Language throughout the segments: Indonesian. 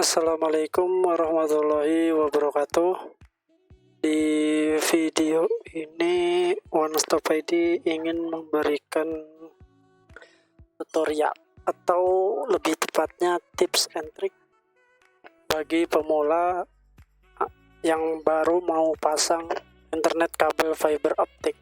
Assalamualaikum warahmatullahi wabarakatuh. Di video ini One Stop ID ingin memberikan tutorial atau lebih tepatnya tips and trick bagi pemula yang baru mau pasang internet kabel fiber optik.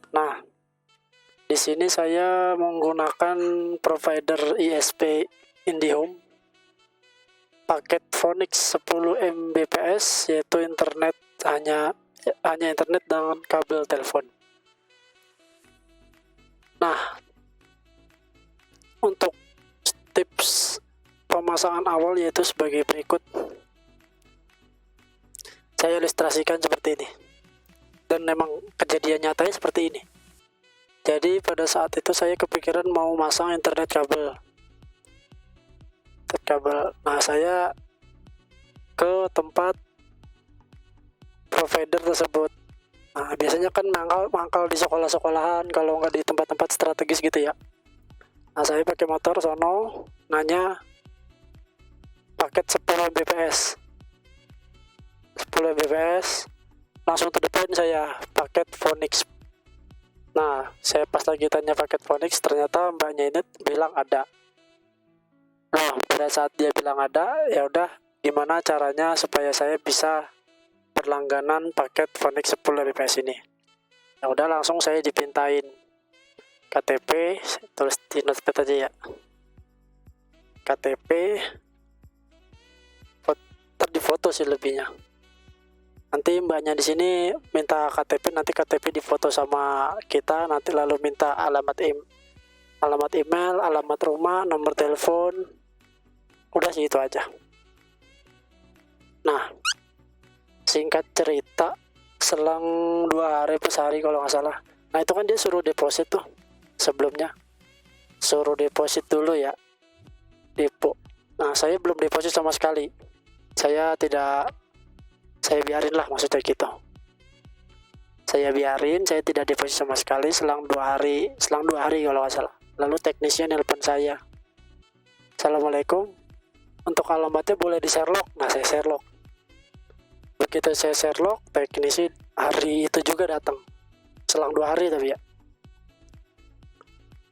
Nah, di sini saya menggunakan provider ISP IndiHome paket Phoenix 10 Mbps, yaitu internet hanya internet dengan kabel telepon. Nah, untuk tips pemasangan awal yaitu sebagai berikut. Saya ilustrasikan seperti ini. Dan memang kejadian nyatanya seperti ini. Jadi pada saat itu saya kepikiran mau masang internet kabel. Nah, saya ke tempat provider tersebut. Nah, biasanya kan mangkal di sekolah-sekolahan, kalau nggak di tempat-tempat strategis gitu ya. Nah, saya pakai motor sono, nanya paket 10 Mbps. 10 Mbps, langsung terdepan saya paket Phoenix. Nah, saya pas lagi tanya paket Phoenix, ternyata mbaknya ini bilang ada. Nah, pada saat dia bilang ada, ya udah, gimana caranya supaya saya bisa berlangganan paket Phoenix 10 Mbps ini? Ya udah, langsung saya dipintain KTP, tulis di notepad aja ya. KTP, difoto sih lebihnya. Nanti mbaknya di sini minta KTP, nanti KTP difoto sama kita, nanti lalu minta alamat email, alamat rumah, nomor telepon. Udah sih itu aja. Nah, singkat cerita, selang 2 hari per hari kalau nggak salah. Nah, itu kan dia suruh deposit tuh sebelumnya. Suruh deposit dulu ya. Depo. Nah, saya belum deposit sama sekali. Saya biarin lah, maksudnya gitu. Saya biarin, saya tidak deposit sama sekali selang 2 hari kalau nggak salah. Lalu teknisnya nelpon saya. Assalamualaikum, untuk alamatnya boleh di Sherlock. Nah, saya Sherlock. Begitu saya Sherlock, teknisi hari itu juga datang. Selang 2 hari tapi ya.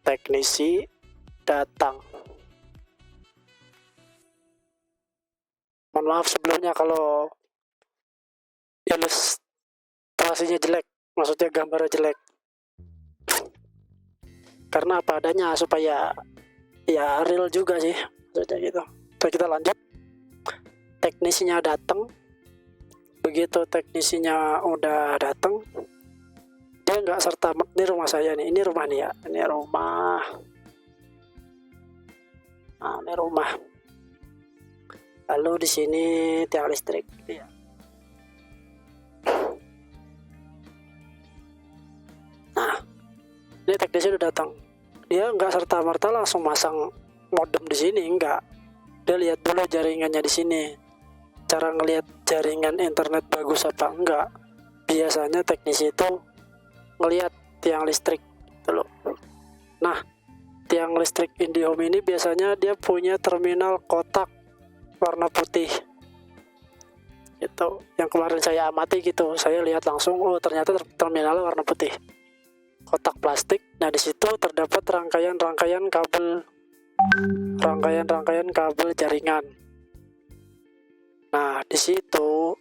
Teknisi datang. Mohon maaf sebelumnya kalau ilustrasinya jelek, maksudnya gambarnya jelek. Karena apa adanya, supaya ya real juga sih, maksudnya gitu. Terus kita lanjut. Teknisinya datang. Begitu teknisinya udah datang, dia nggak serta ini rumah saya nih, ini rumah nih ya, ini rumah. Nah, ini rumah. Lalu di sini tiang listrik. Ya. Nah, ini teknisi udah datang. Dia nggak serta-merta langsung masang modem di sini, enggak. Dia lihat dulu jaringannya di sini. Cara ngelihat jaringan internet bagus apa enggak, biasanya teknisi itu ngelihat tiang listrik gitu loh. Nah, tiang listrik IndiHome ini biasanya dia punya terminal kotak warna putih. Itu yang kemarin saya amati gitu. Saya lihat langsung, oh ternyata terminalnya warna putih. Kotak plastik. Nah, di situ terdapat rangkaian kabel jaringan. Nah, di situ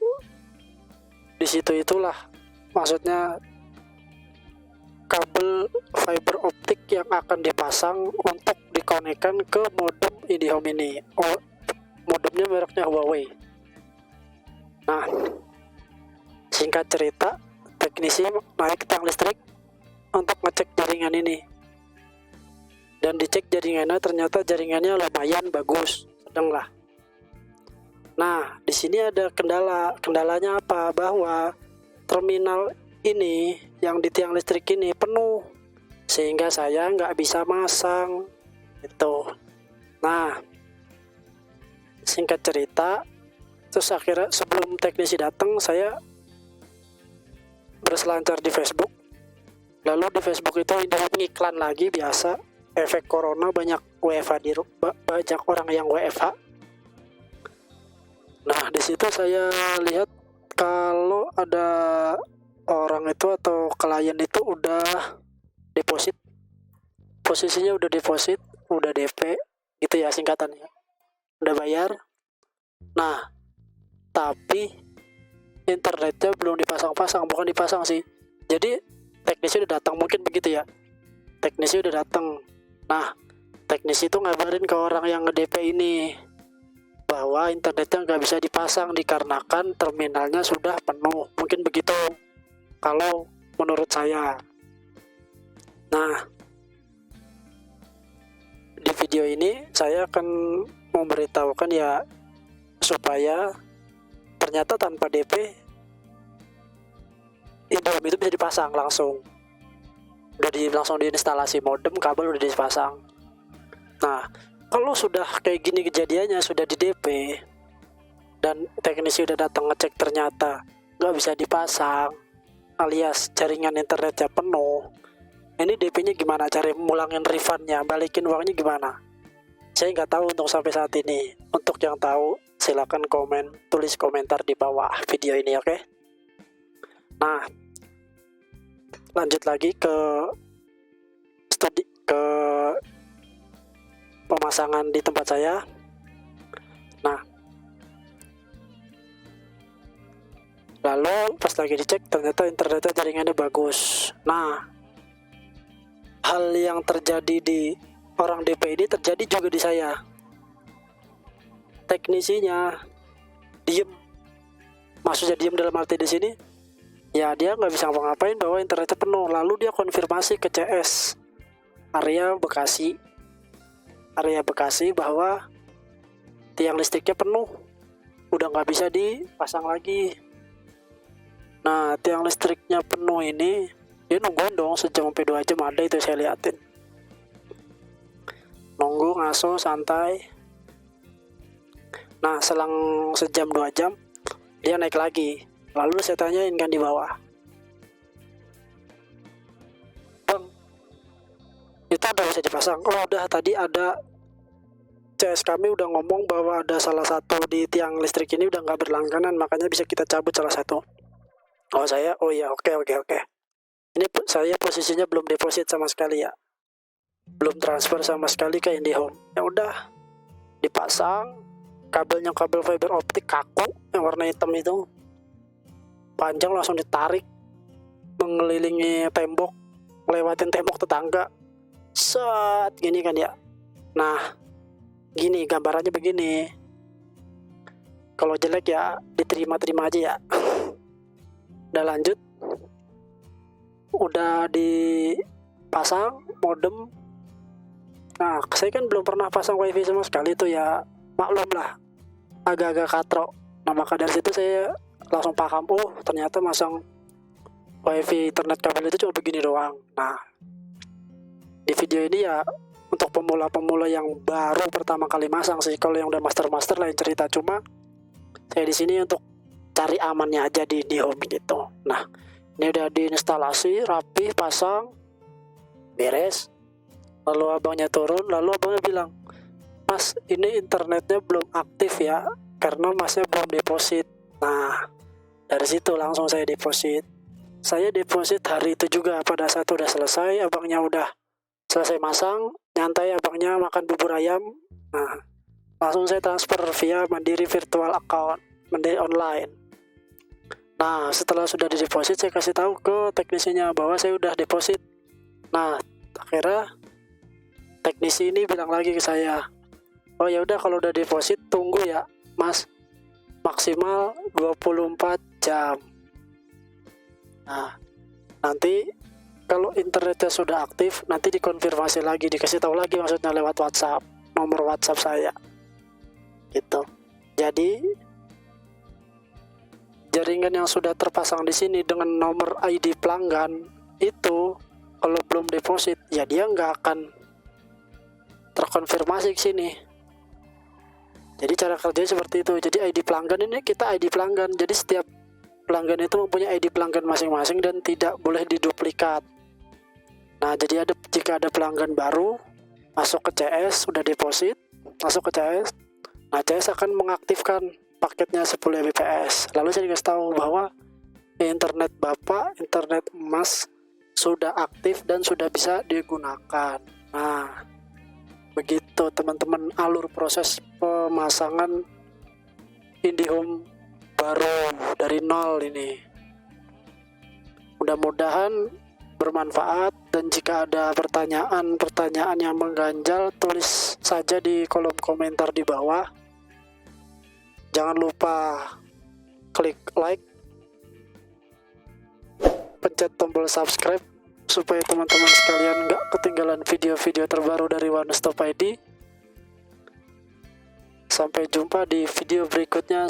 itulah maksudnya kabel fiber optik yang akan dipasang untuk dikonekkan ke modem IndiHome ini. Oh, modemnya mereknya Huawei. Nah, singkat cerita, teknisi naik ke tiang listrik untuk ngecek jaringan ini. Dan dicek jaringannya, ternyata jaringannya lumayan bagus, sedang lah. Nah, di sini ada kendala. Kendalanya apa? Bahwa terminal ini yang di tiang listrik ini penuh, sehingga saya nggak bisa masang. Itu. Nah, singkat cerita, terus akhirnya sebelum teknisi datang, saya berselancar di Facebook. Lalu di Facebook itu iklan lagi biasa, efek corona, banyak WFH banyak orang yang WFH. Nah, di situ saya lihat kalau ada orang itu atau klien itu udah deposit, posisinya udah deposit, udah DP gitu ya singkatannya, udah bayar. Nah, tapi internetnya belum dipasang-pasang, bukan dipasang sih, jadi teknisi udah datang, mungkin begitu ya, teknisi udah datang. Nah, teknisi itu ngabarin ke orang yang nge-DP ini bahwa internetnya nggak bisa dipasang dikarenakan terminalnya sudah penuh, mungkin begitu kalau menurut saya. Nah, di video ini saya akan memberitahukan ya, supaya ternyata tanpa DP Indomie itu bisa dipasang langsung. Langsung diinstalasi modem, kabel udah dipasang. Nah, kalau sudah kayak gini kejadiannya, sudah di DP dan teknisi udah datang ngecek ternyata nggak bisa dipasang, alias jaringan internetnya penuh, ini DP-nya gimana? Cari mulangin refundnya, balikin uangnya gimana? Saya nggak tahu untuk sampai saat ini. Untuk yang tahu, silakan tulis komentar di bawah video ini, oke? Nah, lanjut lagi ke pemasangan di tempat saya. Nah, lalu pas lagi dicek ternyata internetnya jaringannya bagus. Nah, hal yang terjadi di orang DP ini terjadi juga di saya. Teknisinya diem, maksudnya diem dalam arti di sini ya dia nggak bisa ngapa-ngapain bahwa internetnya penuh. Lalu dia konfirmasi ke CS area Bekasi bahwa tiang listriknya penuh, udah nggak bisa dipasang lagi. Nah, tiang listriknya penuh ini dia nungguin dong sejam sampai 2 jam, ada itu saya liatin, nunggu ngaso santai. Nah, selang sejam 2 jam dia naik lagi. Lalu saya tanyain kan di bawah, "Bang, itu udah bisa dipasang?" "Oh udah, tadi ada CS kami udah ngomong bahwa ada salah satu di tiang listrik ini udah nggak berlangganan, makanya bisa kita cabut salah satu." Oh iya, oke. Ini saya posisinya belum deposit sama sekali ya, belum transfer sama sekali ke IndiHome. Ya udah, dipasang. Kabelnya kabel fiber optik kaku yang warna hitam itu, panjang, langsung ditarik mengelilingi tembok, ngelewatin tembok tetangga, set gini kan ya. Nah, gini gambarannya begini. Kalau jelek ya diterima aja ya. Udah lanjut, udah dipasang modem. Nah, saya kan belum pernah pasang wifi sama sekali tuh ya, maklum lah, agak-agak katro. Nah, maka dari situ saya langsung paham, oh ternyata masang wifi internet kabel itu cuma begini doang. Nah, di video ini ya untuk pemula-pemula yang baru pertama kali masang sih. Kalau yang udah master lain cerita. Cuma saya di sini untuk cari amannya aja di IndiHome gitu. Nah, ini udah diinstalasi rapi, pasang, beres. Lalu abangnya turun, lalu abangnya bilang, "Mas, ini internetnya belum aktif ya, karena masnya belum deposit." Nah, dari situ langsung saya deposit. Saya deposit hari itu juga, pada saat udah selesai, abangnya udah selesai masang, nyantai abangnya makan bubur ayam. Nah, langsung saya transfer via Mandiri virtual account, Mandiri online. Nah, setelah sudah dideposit, saya kasih tahu ke teknisinya bahwa saya udah deposit. Nah, akhirnya teknisi ini bilang lagi ke saya, "Oh ya udah, kalau udah deposit tunggu ya Mas, maksimal 24 jam. Nah, nanti kalau internetnya sudah aktif, nanti dikonfirmasi lagi, dikasih tahu lagi, maksudnya lewat WhatsApp, nomor WhatsApp saya." Gitu. Jadi jaringan yang sudah terpasang di sini dengan nomor ID pelanggan itu kalau belum deposit ya dia nggak akan terkonfirmasi ke sini. Jadi cara kerjanya seperti itu. Jadi ID pelanggan ini kita ID pelanggan. Jadi setiap pelanggan itu mempunyai ID pelanggan masing-masing dan tidak boleh diduplikat. Nah, jadi jika ada pelanggan baru masuk ke CS, udah deposit, masuk ke CS, nah CS akan mengaktifkan paketnya 10 Mbps. Lalu saya dikasih tahu bahwa internet Bapak, internet Mas sudah aktif dan sudah bisa digunakan. Nah, begitu teman-teman alur proses pemasangan IndiHome baru dari nol ini. Mudah-mudahan bermanfaat, dan jika ada pertanyaan yang mengganjal, tulis saja di kolom komentar di bawah. Jangan lupa klik like, pencet tombol subscribe supaya teman-teman sekalian nggak ketinggalan video-video terbaru dari One Stop ID. Sampai jumpa di video berikutnya.